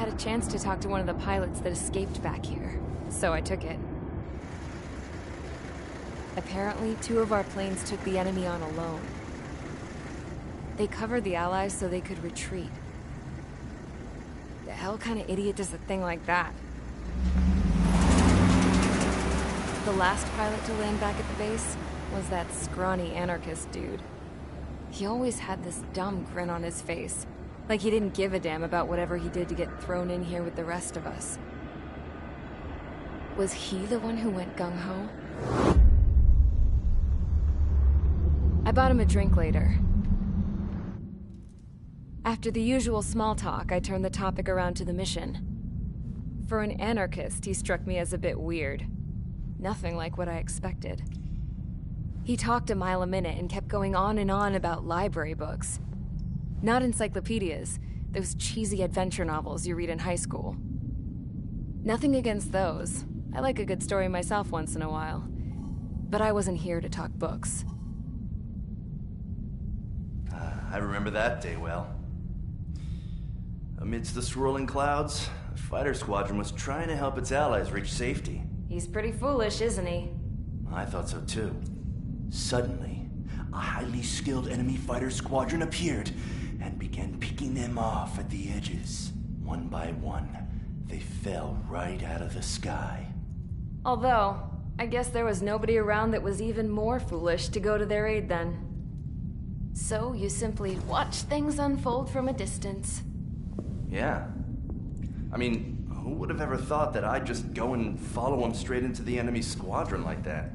had a chance to talk to one of the pilots that escaped back here, so I took it. Apparently, 2 of our planes took the enemy on alone. They covered the Allies so they could retreat. The hell kind of idiot does a thing like that? The last pilot to land back at the base was that scrawny anarchist dude. He always had this dumb grin on his face, like he didn't give a damn about whatever he did to get thrown in here with the rest of us. Was he the one who went gung-ho? I bought him a drink later. After the usual small talk, I turned the topic around to the mission. For an anarchist, he struck me as a bit weird. Nothing like what I expected. He talked a mile a minute and kept going on and on about library books. Not encyclopedias, those cheesy adventure novels you read in high school. Nothing against those. I like a good story myself once in a while. But I wasn't here to talk books. I remember that day well. Amidst the swirling clouds, the fighter squadron was trying to help its allies reach safety. He's pretty foolish, isn't he? I thought so too. Suddenly, a highly skilled enemy fighter squadron appeared and began picking them off at the edges. One by one, they fell right out of the sky. Although, I guess there was nobody around that was even more foolish to go to their aid then. So you simply watch things unfold from a distance. Yeah. I mean, who would have ever thought that I'd just go and follow him straight into the enemy squadron like that?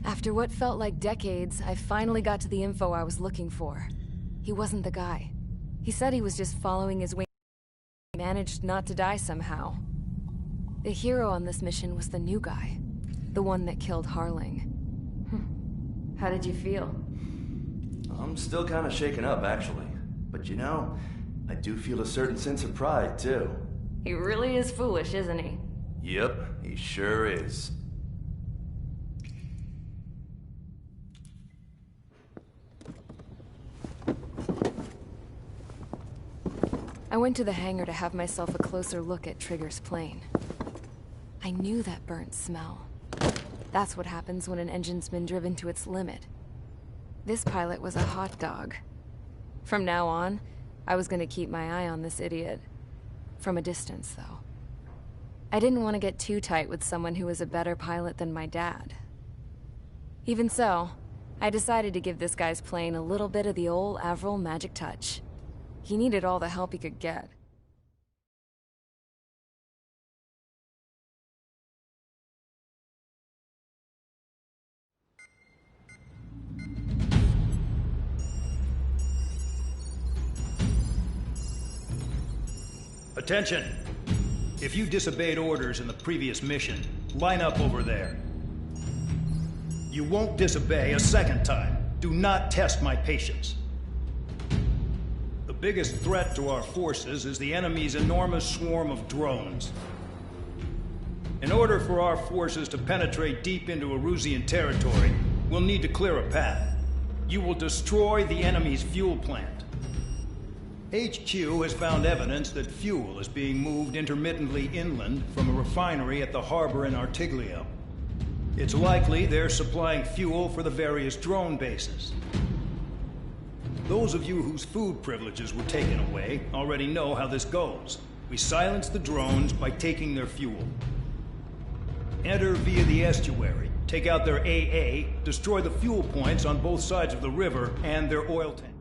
After what felt like decades, I finally got to the info I was looking for. He wasn't the guy. He said he was just following his wing. He managed not to die somehow. The hero on this mission was the new guy. The one that killed Harling. How did you feel? I'm still kind of shaken up, actually. But you know, I do feel a certain sense of pride, too. He really is foolish, isn't he? Yep, he sure is. I went to the hangar to have myself a closer look at Trigger's plane. I knew that burnt smell. That's what happens when an engine's been driven to its limit. This pilot was a hot dog. From now on, I was going to keep my eye on this idiot. From a distance, though. I didn't want to get too tight with someone who was a better pilot than my dad. Even so, I decided to give this guy's plane a little bit of the old Avril magic touch. He needed all the help he could get. Attention! If you disobeyed orders in the previous mission, line up over there. You won't disobey a second time. Do not test my patience. The biggest threat to our forces is the enemy's enormous swarm of drones. In order for our forces to penetrate deep into Erusian territory, we'll need to clear a path. You will destroy the enemy's fuel plant. HQ has found evidence that fuel is being moved intermittently inland from a refinery at the harbor in Artiglio. It's likely they're supplying fuel for the various drone bases. Those of you whose food privileges were taken away already know how this goes. We silence the drones by taking their fuel. Enter via the estuary, take out their AA, destroy the fuel points on both sides of the river and their oil tank.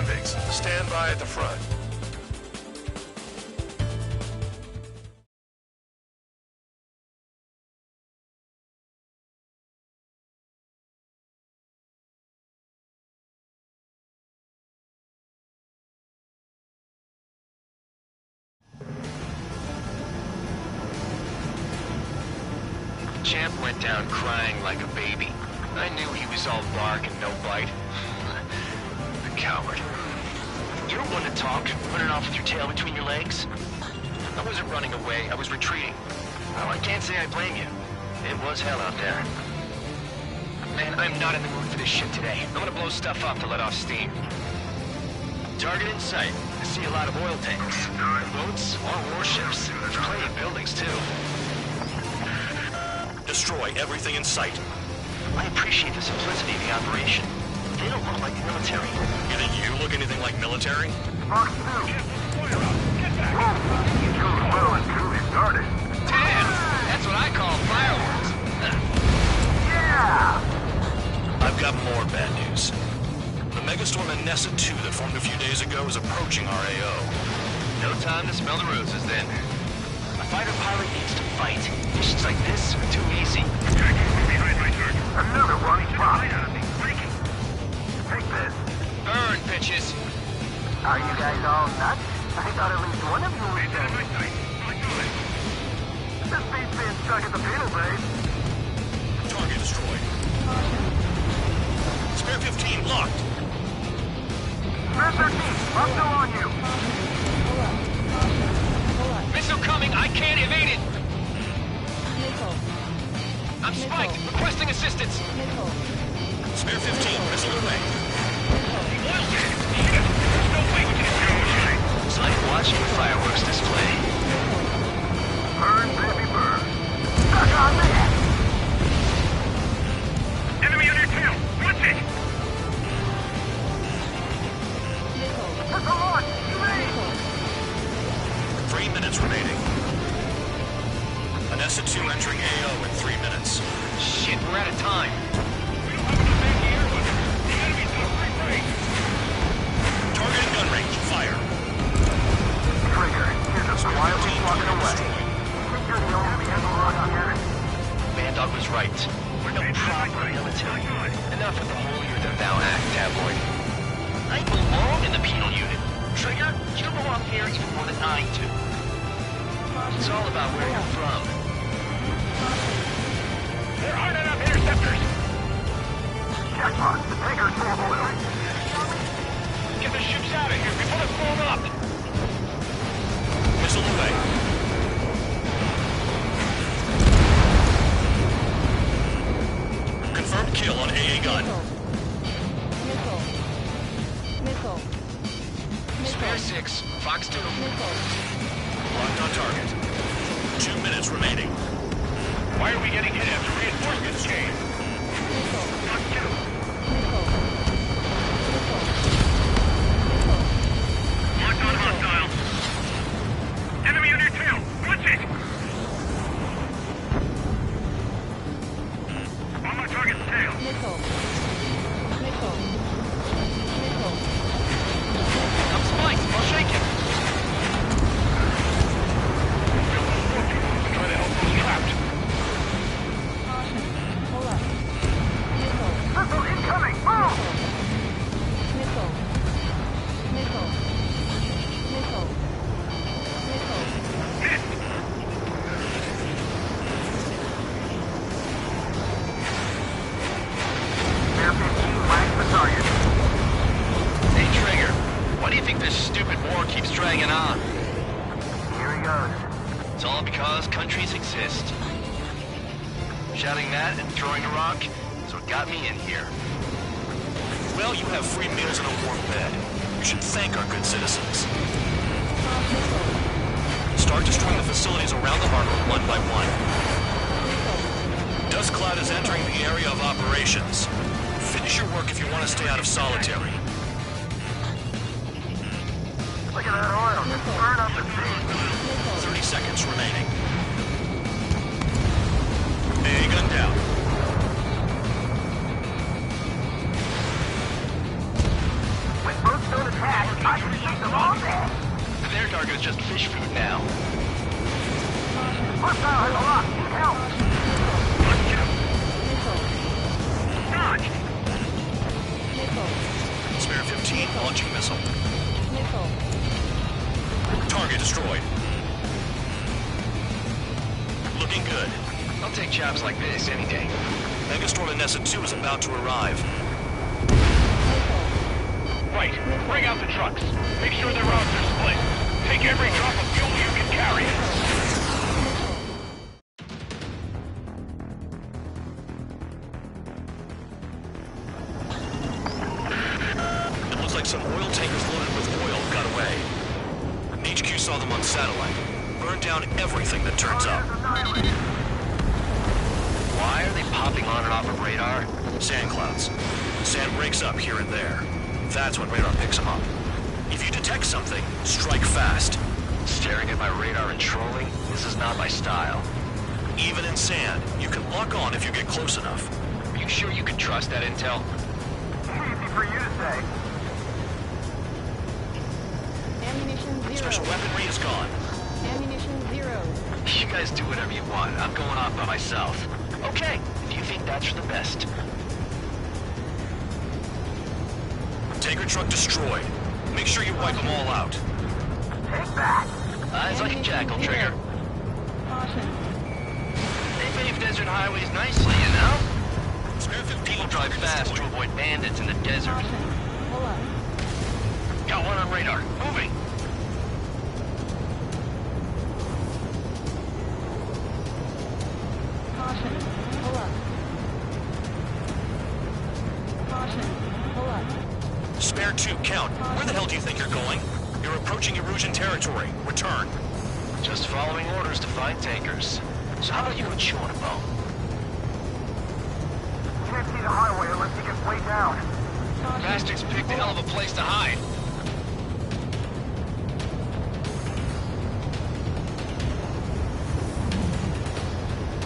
convicts. Stand by at the front. Champ went down crying like a baby. I knew he was all bark and no bite. The coward. You don't want to talk, running off with your tail between your legs? I wasn't running away, I was retreating. Well, I can't say I blame you. It was hell out there. Man, I'm not in the mood for this shit today. I'm gonna blow stuff up to let off steam. Target in sight. I see a lot of oil tanks. Boats, all warships. There's plenty of buildings, too. Destroy everything in sight. I appreciate the simplicity of the operation. They don't look like military. You think you look anything like military? Fox 2. Get back. You chose well and truly started. Damn! That's what I call fireworks. Yeah! I've got more bad news. The megastorm Nessa 2 that formed a few days ago is approaching our AO. No time to smell the roses then. A fighter pilot needs to fight. Missions like this are too easy. Another one spot. Take this. Burn, bitches! Are you guys all nuts? I thought at least one of you was dead. This beat's being stuck at the penal base. Target destroyed. Spare 15 locked. Spare 13, I'm still on you. Missile coming! I can't evade it! I'm spiked! Requesting assistance! Spare 15, missile away. It's like watching a fireworks display. Burn, baby, burn. Stuck on me! Enemy on your tail! Watch it! Missile launch! Evade! 3 minutes remaining. Nessa 2 entering AO in 3 minutes. Shit, we're out of time. Target gun range, fire. Trigger, here's a quietly walking away. Think you're the only handle around here? Bandog was right. We're no proper military. Enough with the holier-than-thou act, tabloid. I belong in the penal unit. Trigger, you belong here even more than I do. It's all about where you're from. There aren't enough interceptors! Jackpot, the tanker's full of oil. Get the ships out of here before they're blown up! Missile away. Confirmed kill on AA gun. Missile. Spare 6, Fox 2. Locked on target. 2 minutes remaining. Why are we getting hit after reinforcements came? Fox 2. Locked on hostile. Enemy on your tail! Watch it! On my target's tail. I'm spiked! I'll shake him! Try to help those trapped. Missile incoming! Move! Hit! Spare 15 flags the target. Hey, Trigger, why do you think this stupid war keeps dragging on? Here he goes. It's all because countries exist. Shouting that and throwing a rock is what got me in here. Well, you have free meals and a warm bed. You should thank our good citizens. Start destroying the facilities around the harbor one by one. Dust cloud is entering the area of operations. Finish your work if you want to stay out of solitary. Look at that oil. Just burn up the sea. 30 seconds remaining. AA gun down. When boats don't Hostile has a lock. Need help. Dodge. Spare 15, launching missile. Target destroyed. Looking good. I'll take jobs like this any day. Megastorm and Nessa 2 is about to arrive. Right. Bring out the trucks. Make sure their routes are split. Take every drop of fuel you can carry. It looks like some oil tankers loaded with oil got away. HQ saw them on satellite. Burned down everything that turns up. Why are they popping on and off of radar? Sand clouds. Sand breaks up here and there. That's when radar picks them up. If you detect something, strike fast. Staring at my radar and trolling? This is not my style. Even in sand, you can lock on if you get close enough. Are you sure you can trust that intel? Easy for you to say. Ammunition 0. Special weaponry is gone. Ammunition 0. You guys do whatever you want. I'm going off by myself. Okay, if you think that's for the best. Tanker truck destroyed. Make sure you wipe them all out. Take that. Eyes on your jackal, Trigger. Caution. They pave desert highways nicely, you know? Spare 15 People drive fast to avoid bandits in the desert. Caution. Pull up. Got one on radar. Moving. Caution. Pull up. Caution. Pull up. Spare 2, count. Where the hell do you think you're going? You're approaching Erusian territory. Return. Just following orders to find tankers. So how about you go chew on a bone? Can't see the highway unless you get way down. Bastards picked a hell of a place to hide.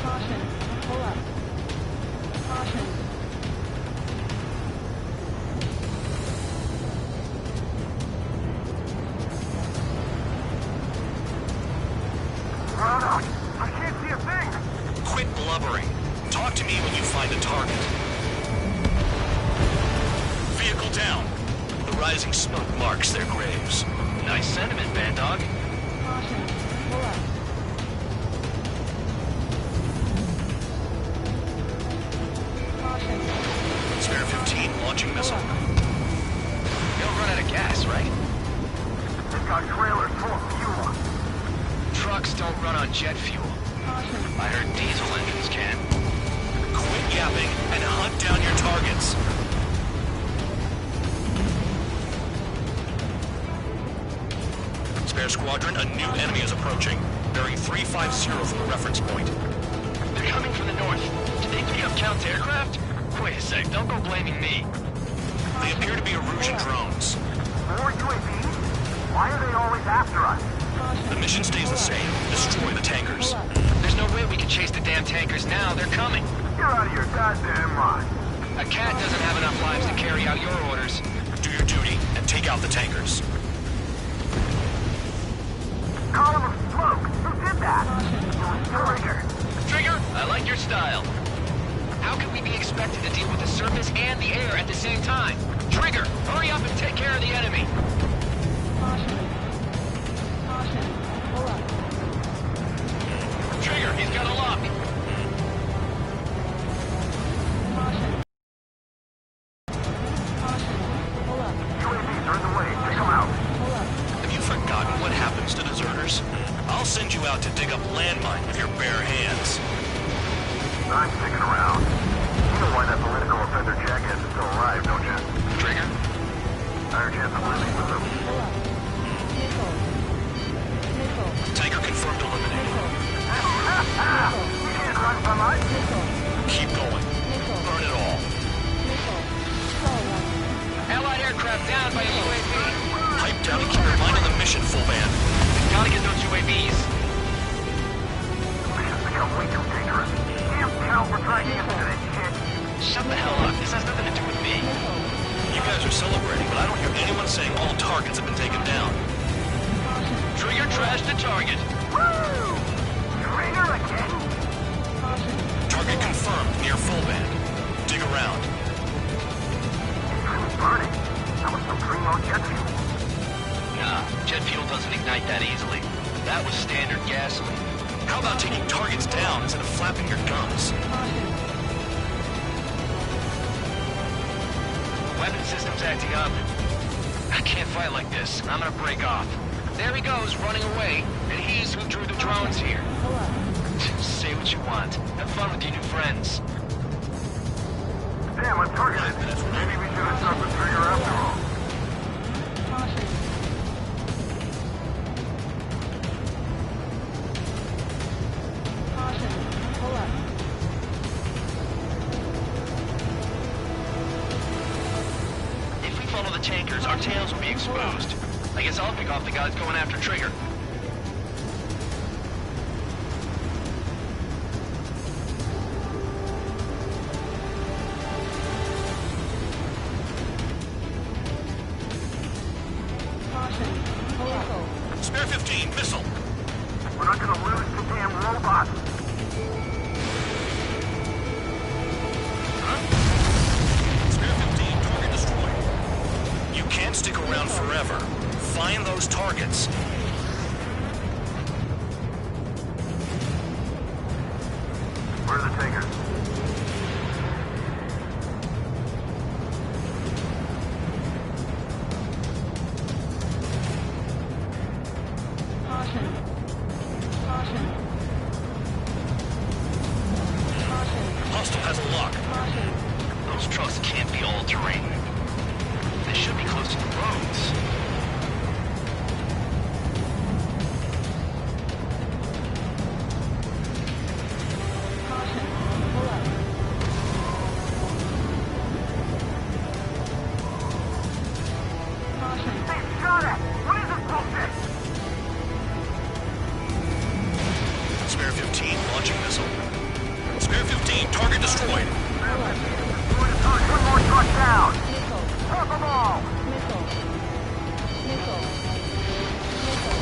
Caution. Pull up. Caution. Run out. I can't see a thing. Quit blubbering. Talk to me when you find a target. Vehicle down. The rising smoke marks their graves. Nice sentiment, Bad Dog. Caution. Pull up. Caution. Spare 15, launching missile. You don't run out of gas, right? They've got trailers full of fuel. Trucks don't run on jet fuel. Caution. I heard diesel engines can. Quit yapping and hunt down your targets. Spare squadron, a new enemy is approaching. Bearing 350 from the reference point. They're coming from the north. Did they pick up counter-aircraft? Wait a sec, don't go blaming me. They appear to be Erusian drones. More UAVs? Why are they always after us? The mission stays the same. Destroy the tankers. There's no way we can chase the damn tankers now. They're coming. You're out of your goddamn mind. A cat doesn't have enough lives to carry out your orders. Do your duty and take out the tankers. Column of smoke. Who did that? Trigger. Trigger, I like your style. How can we be expected to deal with the surface and the air at the same time? Trigger, hurry up and take care of the enemy. Caution. Caution. Pull up. Trigger, he's got a lock. Caution. Caution. Pull up. UAVs are in the way. Take them out. Pull up. Have you forgotten what happens to deserters? I'll send you out to dig up landmine with your bare hands. I'm sticking around. You know why that political offender jackass is still alive, don't you? Trigger, Higher chance of living with him. Pull up. Missile. Missile. Tanker confirmed eliminated. You can't run from us. Missile. Keep going. Missile. Burn it all. Missile. Solid one. Allied aircraft down by a UAV. Pipe down and keep your mind on the mission, full band. Gotta get those UAVs. Mission's become way too dangerous. Damn cow for dragging us into this shit. Shut the hell up. This has nothing to do with me. You guys are celebrating, but I don't hear anyone saying all targets about taking targets down instead of flapping your gums? Weapon system's acting up. I can't fight like this. I'm gonna break off. There he goes, running away. And he's who drew the drones here. Say what you want. Have fun with your new friends. Damn, I'm targeted. Maybe we should have stopped the trigger after all. Caution. Caution. Pull up. If we follow the tankers, our tails will be exposed. I guess I'll pick off the guys going after Trigger. Caution. Pull up. Spare 15, missile. We're not gonna lose the damn robot. Spare 15, target destroyed. You can't stick around forever. Find those targets. Where are the tankers? Caution. Caution. Caution. Hostile has a lock. Caution. Those trucks can't be all-terrain. They should be close to the roads. Caution. Pull up. Caution. Hey, shot at! What is this bullshit? Spare 15, launching missile. Spare 15, target destroyed. One more truck down! Missile. Pop them all! Missile. Missile. Missile.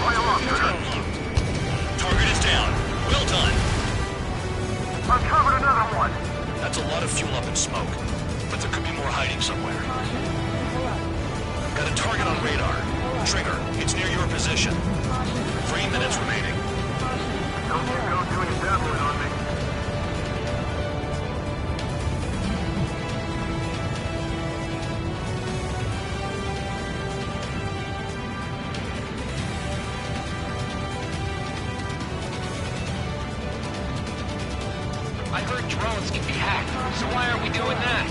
Fire off, Turn locked. Target is down. Well done. Uncovered another one! That's a lot of fuel up in smoke. But there could be more hiding somewhere. Caution. Pull up. Got a target on radar. Trigger, it's near your position. Caution. 3 minutes remaining. Caution. Don't you go doing a dabbling on me. I heard drones can be hacked, so why aren't we doing that?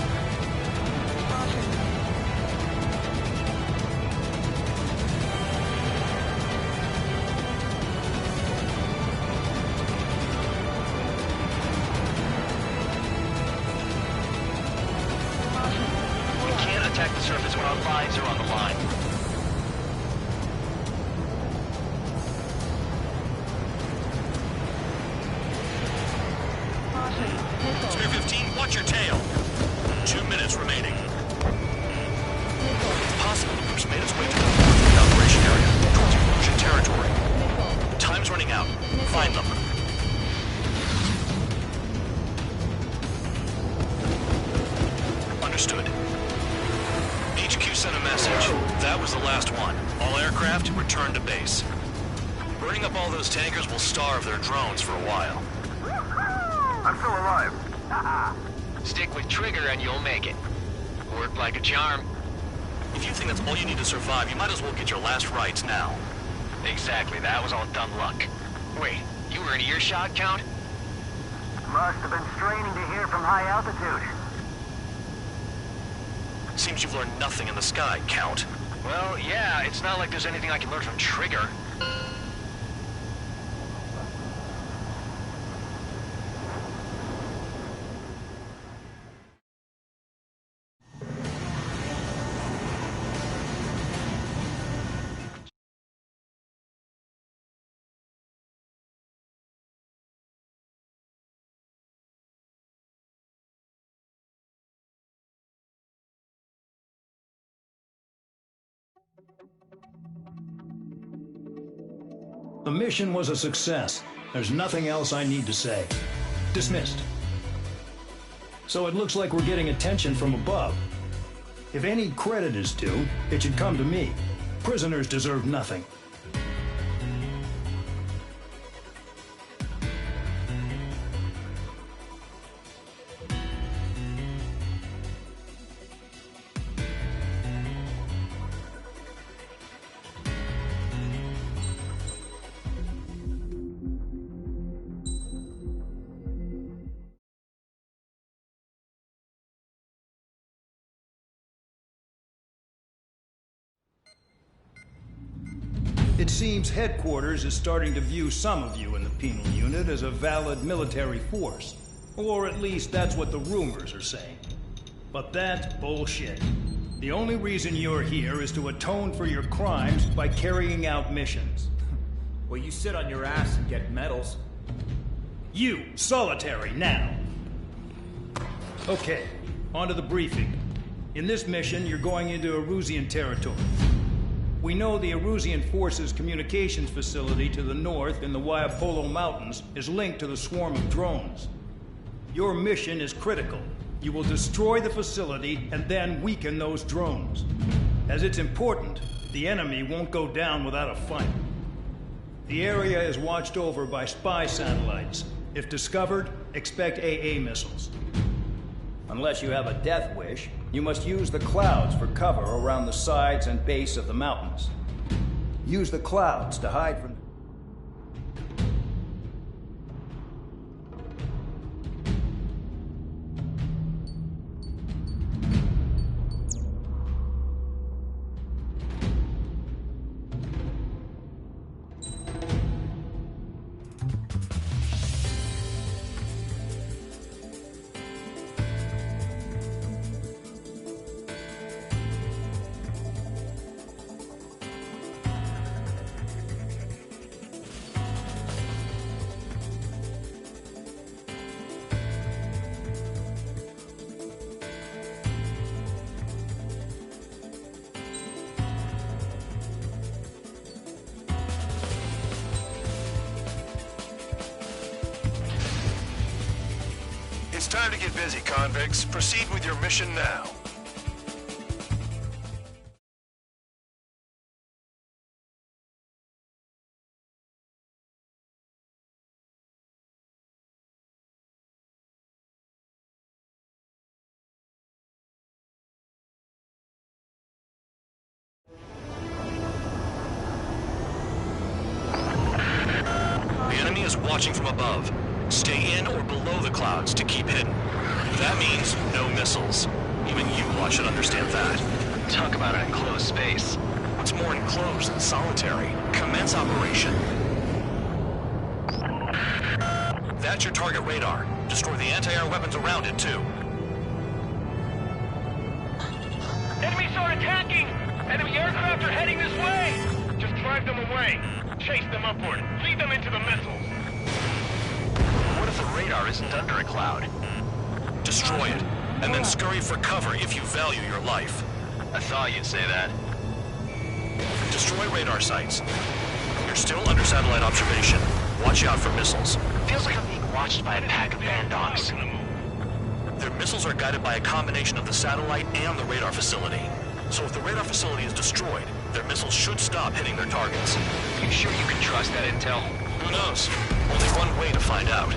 Caution. We can't attack the surface when our lives are on the line. Caution. Missile. Spare 15, watch your tail. 2 minutes remaining. Missile. It's possible the group's made its way through the operation area towards Russian territory. Missile. Time's running out. Find them. Understood. HQ sent a message. That was the last one. All aircraft, return to base. Burning up all those tankers will starve their drones for a while. I'm still alive. Stick with Trigger and you'll make it. Worked like a charm. If you think that's all you need to survive, you might as well get your last rites now. Exactly, that was all dumb luck. Wait, you were in earshot, Count? Must have been straining to hear from high altitude. Seems you've learned nothing in the sky, Count. Well, yeah, it's not like there's anything I can learn from Trigger. The mission was a success. There's nothing else I need to say. Dismissed. So it looks like we're getting attention from above. If any credit is due, it should come to me. Prisoners deserve nothing. It seems headquarters is starting to view some of you in the penal unit as a valid military force. Or at least that's what the rumors are saying. But that's bullshit. The only reason you're here is to atone for your crimes by carrying out missions. Well, you sit on your ass and get medals. You, solitary, now. Okay, on to the briefing. In this mission, you're going into Erusian territory. We know the Erusian Forces communications facility to the north in the Waiapolo Mountains is linked to the swarm of drones. Your mission is critical. You will destroy the facility and then weaken those drones. As it's important, the enemy won't go down without a fight. The area is watched over by spy satellites. If discovered, expect AA missiles. Unless you have a death wish, you must use the clouds for cover around the sides and base of the mountains. Use the clouds to hide from... It's time to get busy, convicts. Proceed with your mission now. The enemy is watching from above. Stay in or below the clouds to keep hidden. That means no missiles. Even you lot should understand that. Talk about an enclosed space. What's more enclosed than solitary? Commence operation. That's your target radar. Destroy the anti-air weapons around it, too. Enemies are attacking! Enemy aircraft are heading this way! Just drive them away. Chase them upward. Lead them into the missiles. What if the radar isn't under a cloud? Destroy it, and then scurry for cover if you value your life. I thought you'd say that. Destroy radar sites. You're still under satellite observation. Watch out for missiles. Feels like I'm being watched by a pack of band dogs. Their missiles are guided by a combination of the satellite and the radar facility. So if the radar facility is destroyed, their missiles should stop hitting their targets. You sure you can trust that intel? Who knows? Only one way to find out.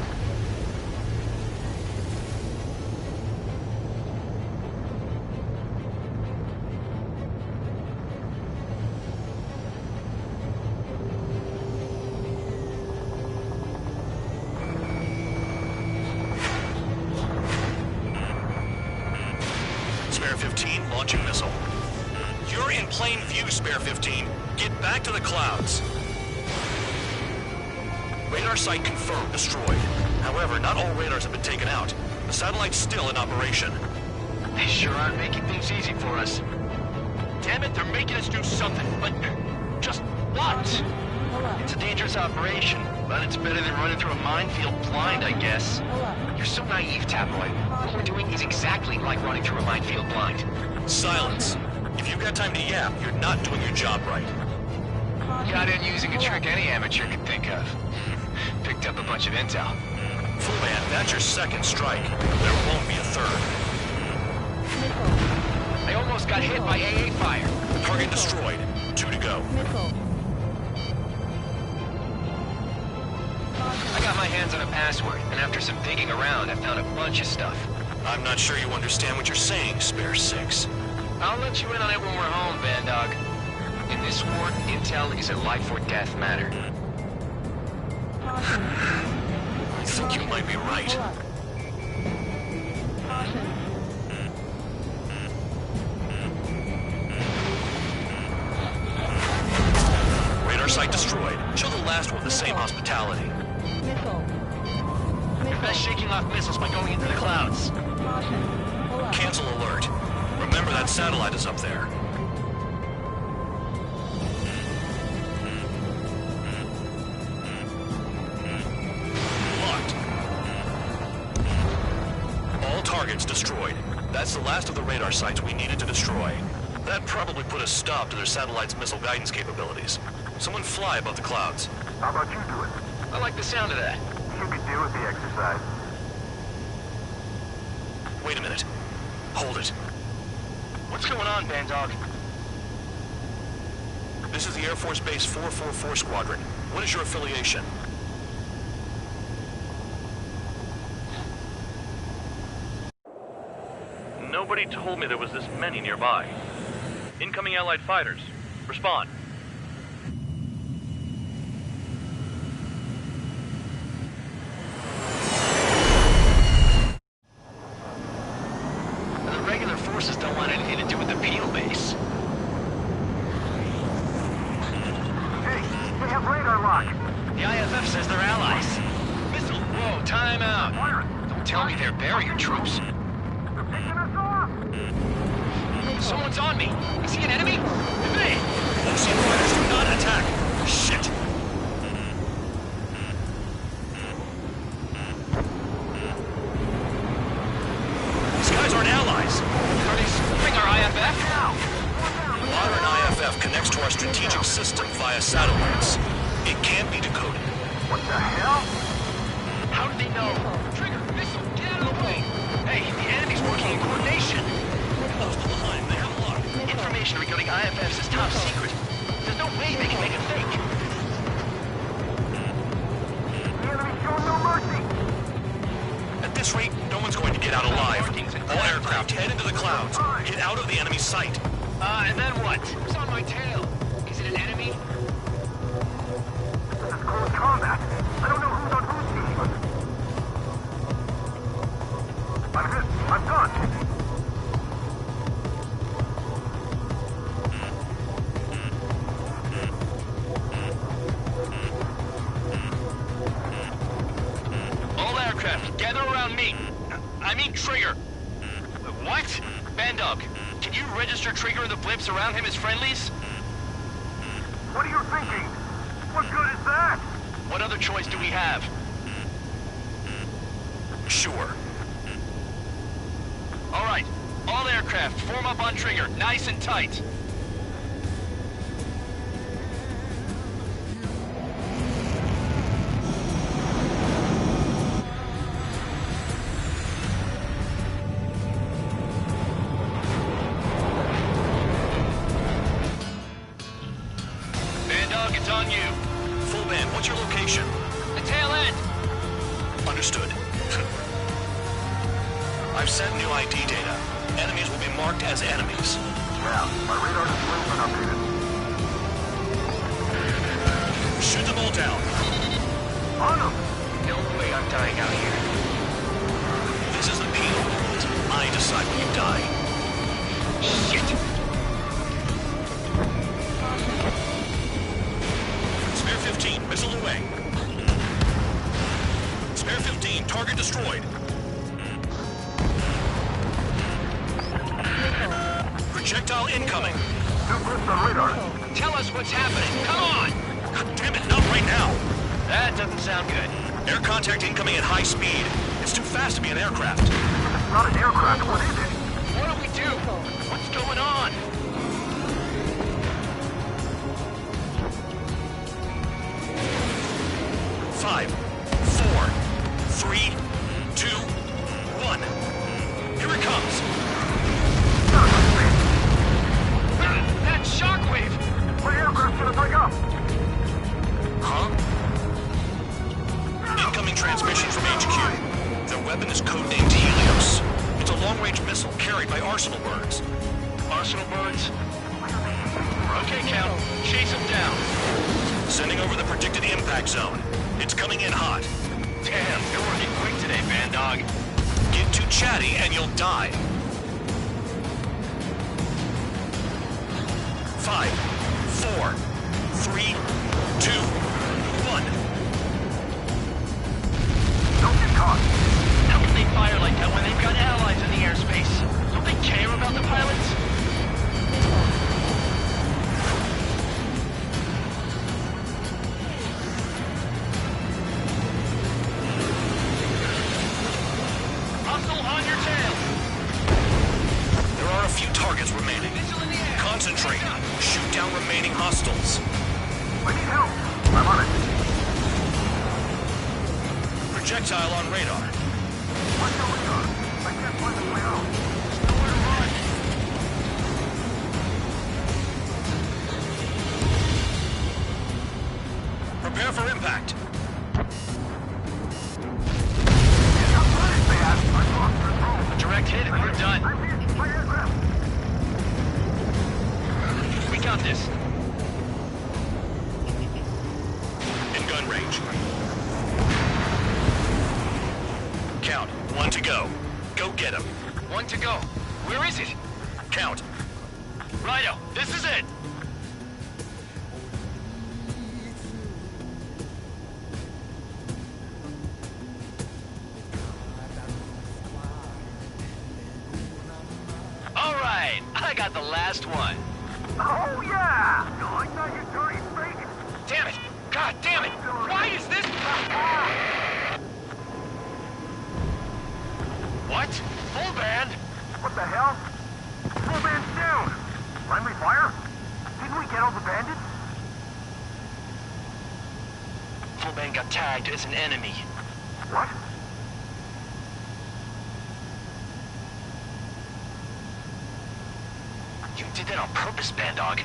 Spare 15, launching missile. You're in plain view, Spare 15. Get back to the clouds. Radar site confirmed destroyed. However, not all radars have been taken out. The satellite's still in operation. They sure aren't making things easy for us. Damn it, they're making us do something, but just what? It's a dangerous operation, but it's better than running through a minefield blind, I guess. You're so naive, Tabloid. What we're doing is exactly like running through a minefield blind. Silence. If you've got time to yap, you're not doing your job right. Got in using a trick any amateur could think of. Picked up a bunch of intel. Full man, that's your second strike. There won't be a third. I almost got hit by AA fire. Target destroyed. 2 to go. I got my hands on a password, and after some digging around, I found a bunch of stuff. I'm not sure you understand what you're saying, Spare 6. I'll let you in on it when we're home, Bandog. In this war, intel is a life or death matter. I think you might be right. Radar site same hospitality. Missile. You're best shaking off missiles by going into the clouds. Caution. Pull up. Cancel alert. Remember that satellite is up there. Locked. All targets destroyed. That's the last of the radar sites we needed to destroy. That probably put a stop to their satellite's missile guidance capabilities. Someone fly above the clouds. How about you do it? I like the sound of that. You could do with the exercise. Wait a minute. Hold it. What's going on, Bandog? This is the Air Force Base 444 Squadron. What is your affiliation? Nobody told me there was this many nearby. Incoming Allied fighters. Respond. The regular forces don't want anything to do with the Peel base. Hey, they have radar lock. The IFF says they're allies. Missile, whoa, time out. Don't tell me they're barrier troops. They're picking us off. Someone's on me. Is he an enemy? Hey! Ocean fighters do not attack! Shit! These guys aren't allies! Are they supporting our IFF? Modern IFF connects to our strategic system via satellites. It can't be decoded. What the hell? How did they know? Trigger, missile, get out of the way! Hey, the enemy's working in coordination. Close the line, they have a lock. Information regarding IFFs is top secret. There's no way they can make it fake. The enemy's showing no mercy. At this rate, no one's going to get out alive. All aircraft head into the clouds. Get out of the enemy sight. And then what? Who's on my tail? Is it an enemy? This is close combat. I don't know who's on whose team. I'm hit. I'm gone. All aircraft, gather around me. I mean Trigger. What? Bandog, can you register Trigger and the blips around him as friendlies? What are you thinking? What good is that? What other choice do we have? Sure. All right, all aircraft, form up on Trigger, nice and tight. Bandog, it's on you. Full band, what's your location? The tail end. Understood. I've sent new ID data. Enemies will be marked as enemies. Yeah, my radar display's been updated. Shoot them all down. On them! No way I'm dying out here. This is the penal world. I decide when you die. Shit! Spare 15, missile away. Spare 15, target destroyed. Projectile incoming. Two blips on radar. Tell us what's happening. Come on! God damn it, not right now. That doesn't sound good. Air contact incoming at high speed. It's too fast to be an aircraft. It's not an aircraft. What is it? What do we do? What's going on? Five, four, three, two, one. Here it comes. That shockwave! My aircraft's gonna break up. Huh? Incoming transmission from HQ. Their weapon is codenamed Helios. It's a long-range missile carried by Arsenal birds. Arsenal birds? Okay, Count. Chase them down. Sending over the predicted impact zone. It's coming in hot. Damn, you're working quick today, Bandog. Get too chatty and you'll die. 5, 4, 3, 2, 1. few targets remaining. Concentrate. Shoot down remaining hostiles. I need help. I'm on it. Projectile on radar. What's going on? I can't find the way out. Nowhere to run. Prepare for impact. A direct hit and we're done. I'm hit by aircraft. We got this. In gun range. Count. 1 to go. Go get him. 1 to go. Where is it? Count. Righto, this is it. All right, I got the last one. Oh, yeah! You like that, you dirty fake? Damn it! God damn it! Why is this? What? Full band? What the hell? Full band's down! Friendly fire? Didn't we get all the bandits? Full band got tagged as an enemy. What? You did that on purpose, Band Dog.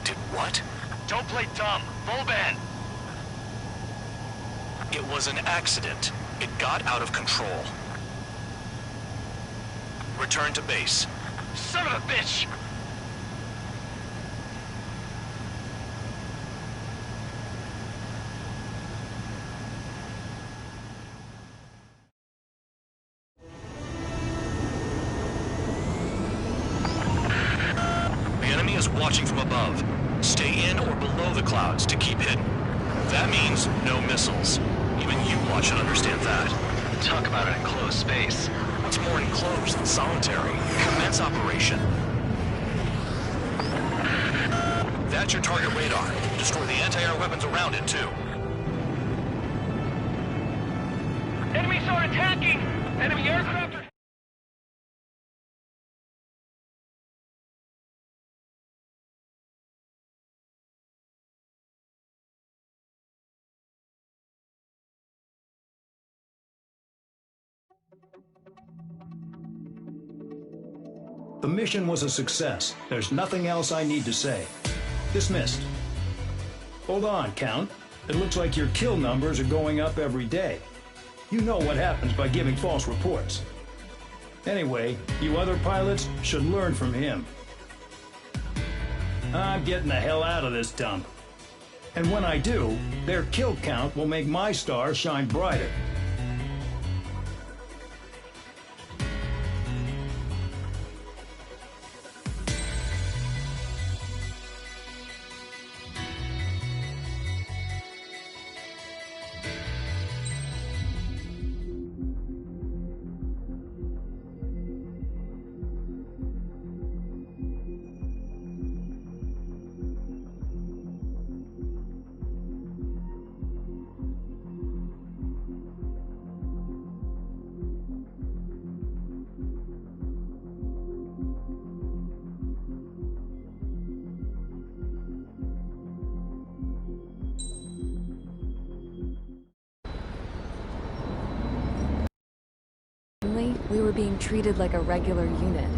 Did what? Don't play dumb. Full band. It was an accident. It got out of control. Return to base. Son of a bitch! The enemy is watching from above. Stay in or below the clouds to keep hidden. That means no missiles. Even you lot should understand that. Talk about an enclosed space. What's more enclosed than solitary? Commence operation. That's your target radar. Destroy the anti-air weapons around it, too. Enemies are attacking! Enemy aircraft are... The mission was a success. There's nothing else I need to say. Dismissed. Hold on, Count. It looks like your kill numbers are going up every day. You know what happens by giving false reports. Anyway, you other pilots should learn from him. I'm getting the hell out of this dump. And when I do, their kill count will make my star shine brighter. We were being treated like a regular unit.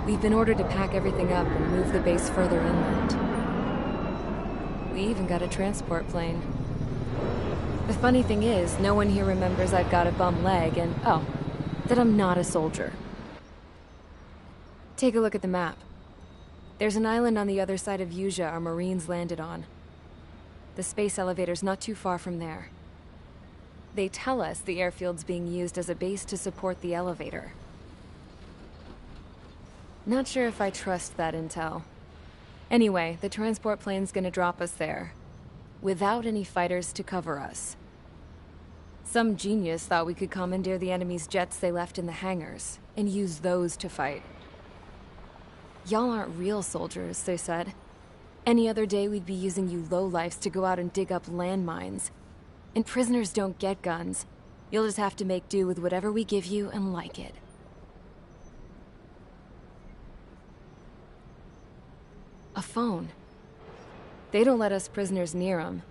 We've been ordered to pack everything up and move the base further inland. We even got a transport plane. The funny thing is, no one here remembers I've got a bum leg and, oh, that I'm not a soldier. Take a look at the map. There's an island on the other side of Yuja our Marines landed on. The space elevator's not too far from there. They tell us the airfield's being used as a base to support the elevator. Not sure if I trust that intel. Anyway, the transport plane's gonna drop us there, without any fighters to cover us. Some genius thought we could commandeer the enemy's jets they left in the hangars, and use those to fight. Y'all aren't real soldiers, they said. Any other day we'd be using you lowlifes to go out and dig up landmines. And prisoners don't get guns. You'll just have to make do with whatever we give you and like it. A phone. They don't let us prisoners near them,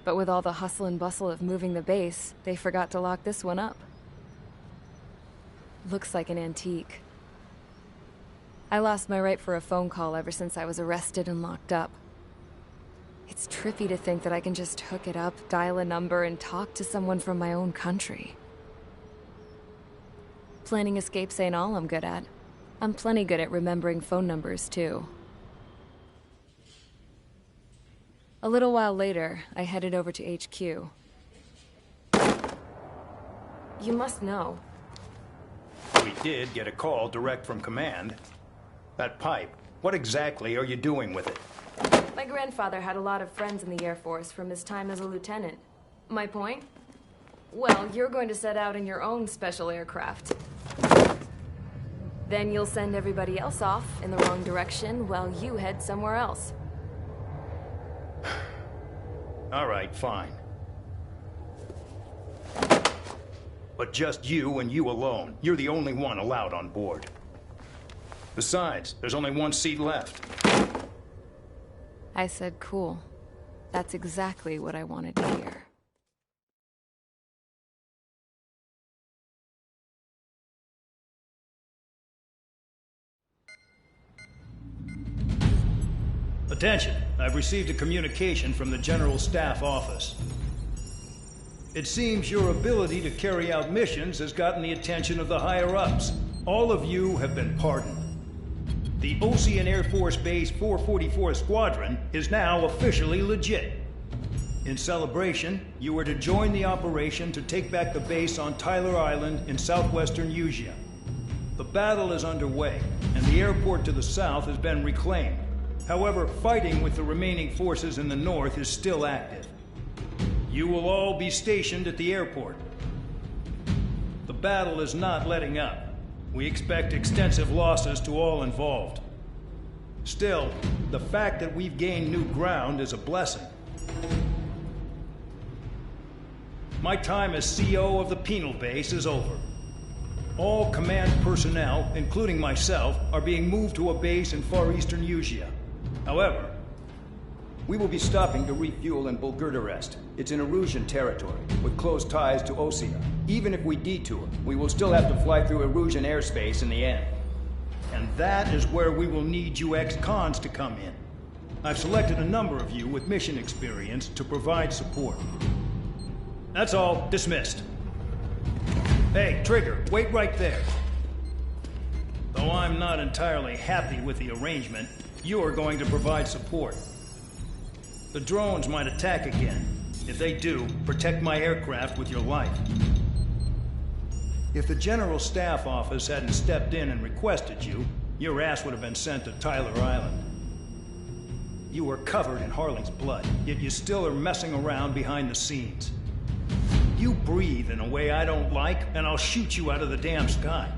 but with all the hustle and bustle of moving the base, they forgot to lock this one up. Looks like an antique. I lost my right for a phone call ever since I was arrested and locked up. It's trippy to think that I can just hook it up, dial a number, and talk to someone from my own country. Planning escapes ain't all I'm good at. I'm plenty good at remembering phone numbers, too. A little while later, I headed over to HQ. You must know. We did get a call direct from command. That pipe, what exactly are you doing with it? My grandfather had a lot of friends in the Air Force from his time as a lieutenant. My point? Well, you're going to set out in your own special aircraft. Then you'll send everybody else off in the wrong direction while you head somewhere else. All right, fine. But just you and you alone. You're the only one allowed on board. Besides, there's only one seat left. I said cool. That's exactly what I wanted to hear. Attention, I've received a communication from the General Staff Office. It seems your ability to carry out missions has gotten the attention of the higher-ups. All of you have been pardoned. The Ocean Air Force Base 444 Squadron is now officially legit. In celebration, you are to join the operation to take back the base on Tyler Island in southwestern Usea. The battle is underway, and the airport to the south has been reclaimed. However, fighting with the remaining forces in the north is still active. You will all be stationed at the airport. The battle is not letting up. We expect extensive losses to all involved. Still, the fact that we've gained new ground is a blessing. My time as CO of the penal base is over. All command personnel, including myself, are being moved to a base in far eastern Usea. However, we will be stopping to refuel in Bulgurdarest. It's in Erusian territory, with close ties to Osea. Even if we detour, we will still have to fly through Erusian airspace in the end. And that is where we will need you ex-cons to come in. I've selected a number of you with mission experience to provide support. That's all. Dismissed. Hey, Trigger, wait right there. Though I'm not entirely happy with the arrangement, you're going to provide support. The drones might attack again. If they do, protect my aircraft with your life. If the General Staff Office hadn't stepped in and requested you, your ass would have been sent to Tyler Island. You were covered in Harling's blood, yet you still are messing around behind the scenes. You breathe in a way I don't like, and I'll shoot you out of the damn sky.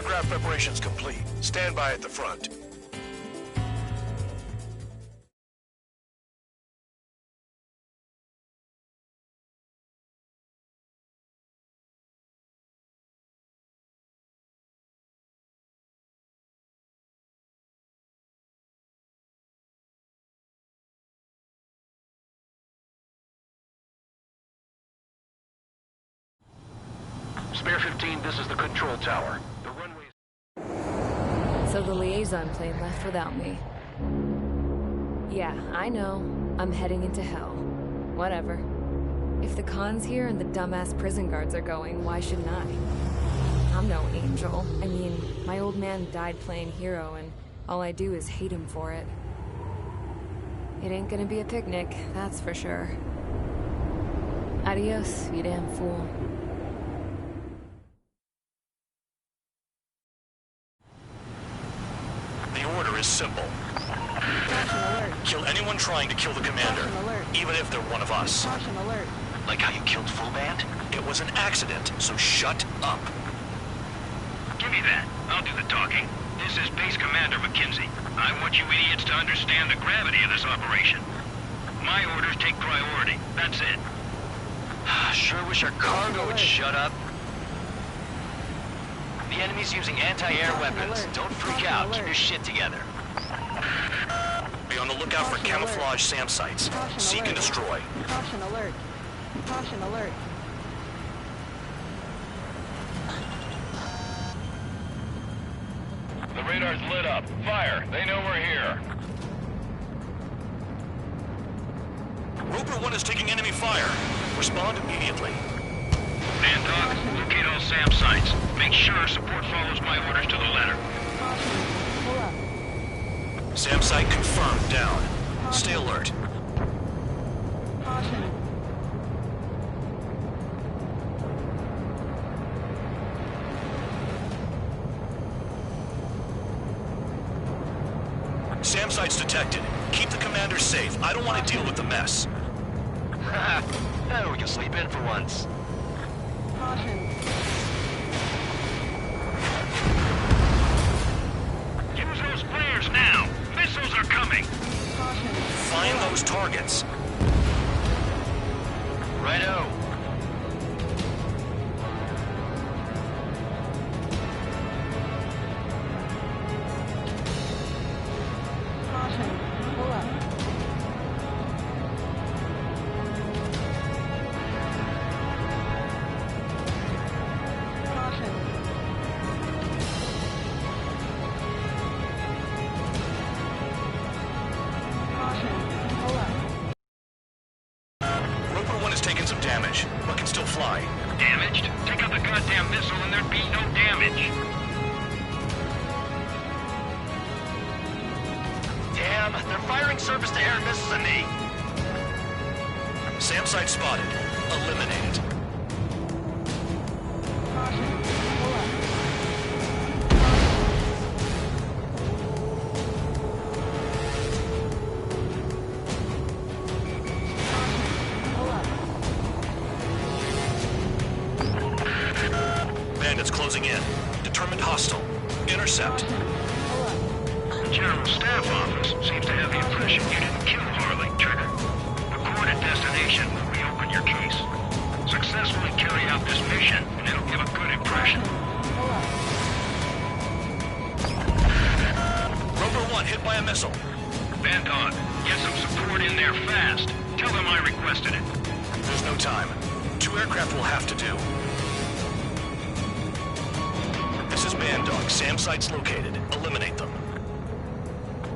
Aircraft preparations complete. Stand by at the front. Spare 15, this is the control tower. The runway... So the liaison plane left without me. Yeah, I know. I'm heading into hell. Whatever. If the Khan's here and the dumbass prison guards are going, why shouldn't I? I'm no angel. I mean, my old man died playing hero, and all I do is hate him for it. It ain't gonna be a picnic, that's for sure. Adios, you damn fool. Is simple. Kill anyone trying to kill the commander, even if they're one of us. Like how you killed Full Band? It was an accident, so shut up. Give me that. I'll do the talking. This is Base Commander McKenzie. I want you idiots to understand the gravity of this operation. My orders take priority. That's it. Sure wish our cargo would shut up. The enemy's using anti-air weapons. Don't freak out. Keep your shit together. Be on the lookout for camouflage SAM sites. Seek and destroy. Caution alert. Caution alert. The radar's lit up. Fire. They know we're here. Roper 1 is taking enemy fire. Respond immediately. Man Dog, locate all SAM sites. Make sure support follows my orders to the letter. Pull up. SAM site confirmed down. Stay alert. Caution. SAM site's detected. Keep the commander safe. I don't want to deal with the mess. Oh, we can sleep in for once. Caution. Use those flares now. Missiles are coming. Caution. Find those targets. Righto. Caution. Pull up. Caution. Caution. Pull up. Roper 1 has taken some damage, but can still fly. Damaged? Take out the goddamn missile and there'd be no damage. Damn, they're firing surface-to-air missiles at me. SAM site spotted. Eliminated. Caution. Pull up. Pull up. Bandits closing in. Determined hostile. Intercept. Pull up. The General Staff Office seems to have the impression you didn't kill Harley, Trigger. Report at destination. Reopen your case. Successfully carry out this mission, and it'll give a good impression. Pull up. Roper 1 hit by a missile. Van Dog, get some support in there fast. Tell them I requested it. There's no time. 2 aircraft will have to do. This is Band Dog. SAM site's located. Eliminate them.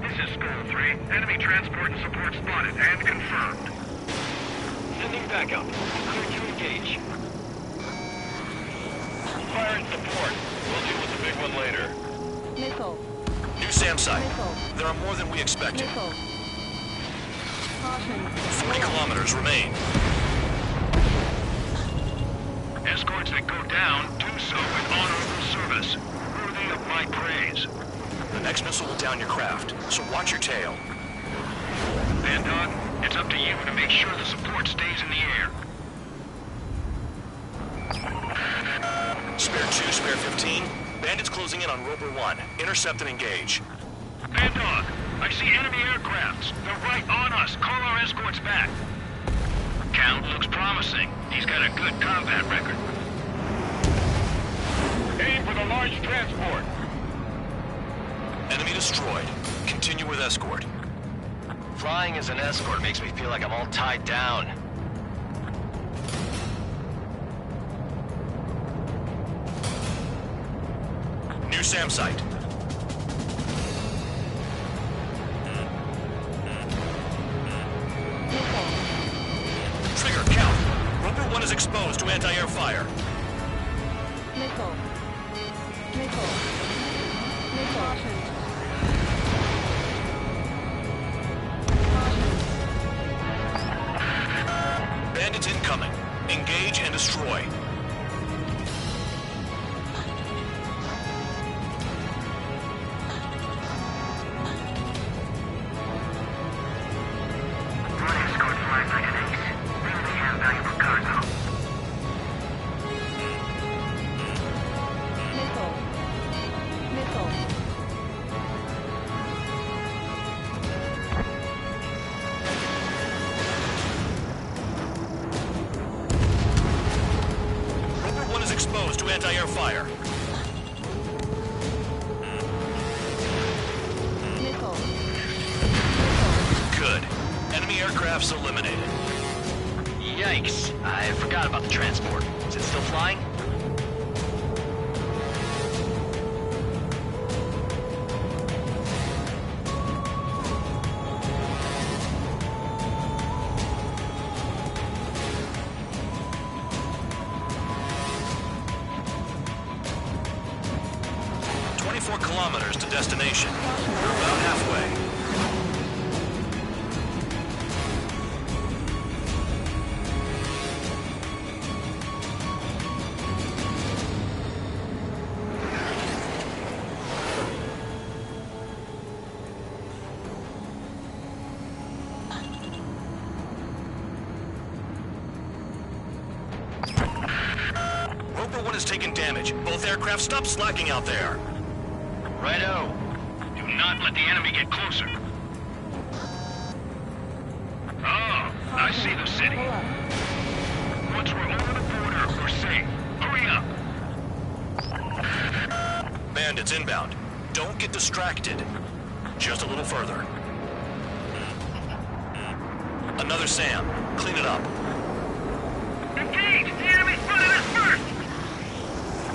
This is Skull 3. Enemy transport and support spotted and confirmed. Sending backup. Clear to engage. Fire and support. We'll deal with the big one later. Missile. New SAM site. Missile. There are more than we expected. Missile. Caution. 40 kilometers remain. Escorts that go down do so with honorable service. Worthy of my praise. The next missile will down your craft, so watch your tail. Van Dog, it's up to you to make sure the support stays in the air. Spare 2, spare 15. Bandits closing in on Roper 1. Intercept and engage. Bad Dog, I see enemy aircrafts. They're right on us. Call our escorts back. Count looks promising. He's got a good combat record. Aim for the large transport. Enemy destroyed. Continue with escort. Flying as an escort makes me feel like I'm all tied down. New SAM site. Trigger, count. Roper 1 is exposed to anti-air fire. Missile. Missile. Missile. Bandits incoming. Engage and destroy. One escort flying like an ace. Maybe they have valuable cargo. Missile. Missile. Roper 1 is exposed to anti-air fire. Missile. Good. Enemy aircrafts eliminated. Yikes. I forgot about the transport. Is it still flying? Kilometers to destination. We're about halfway. Roper 1 has taken damage. Both aircraft, stop slacking out there. Righto. Do not let the enemy get closer. Oh, I see the city. Pull up. Once we're over the border, we're safe. Hurry up. Bandits inbound. Don't get distracted. Just a little further. Another SAM. Clean it up. Engage! The enemy's spotted us first!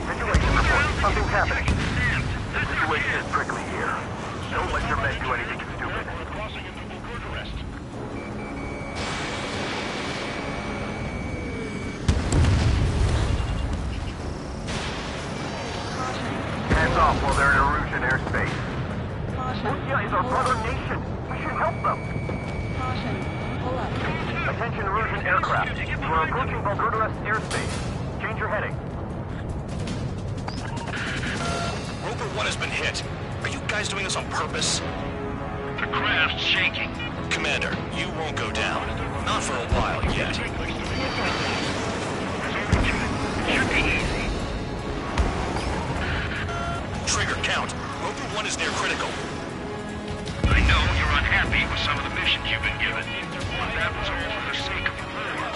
Situation report. Something's happening. Stand. The situation is prickly here. Don't let your men do anything stupid. Crossing into full guard arrest. Hands off while they're in Erusian airspace. Caution. Russia is our brother nation. We should help them. Caution. Pull up. Attention Erusian aircraft. You are approaching Bulgarian airspace. Change your heading. Roper 1 has been hit. Are you guys doing this on purpose? The craft's shaking. Commander, you won't go down. Not for a while yet. Should be easy. Trigger, count. Roper 1 is near critical. I know you're unhappy with some of the missions you've been given, but that was all for the sake of the war.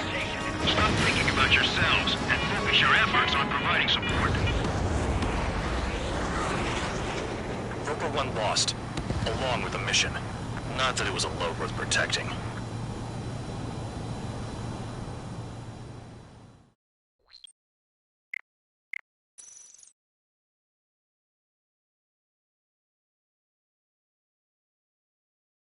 Stop thinking about yourselves and focus your efforts on providing support. Roper 1 lost, along with the mission. Not that it was a load worth protecting.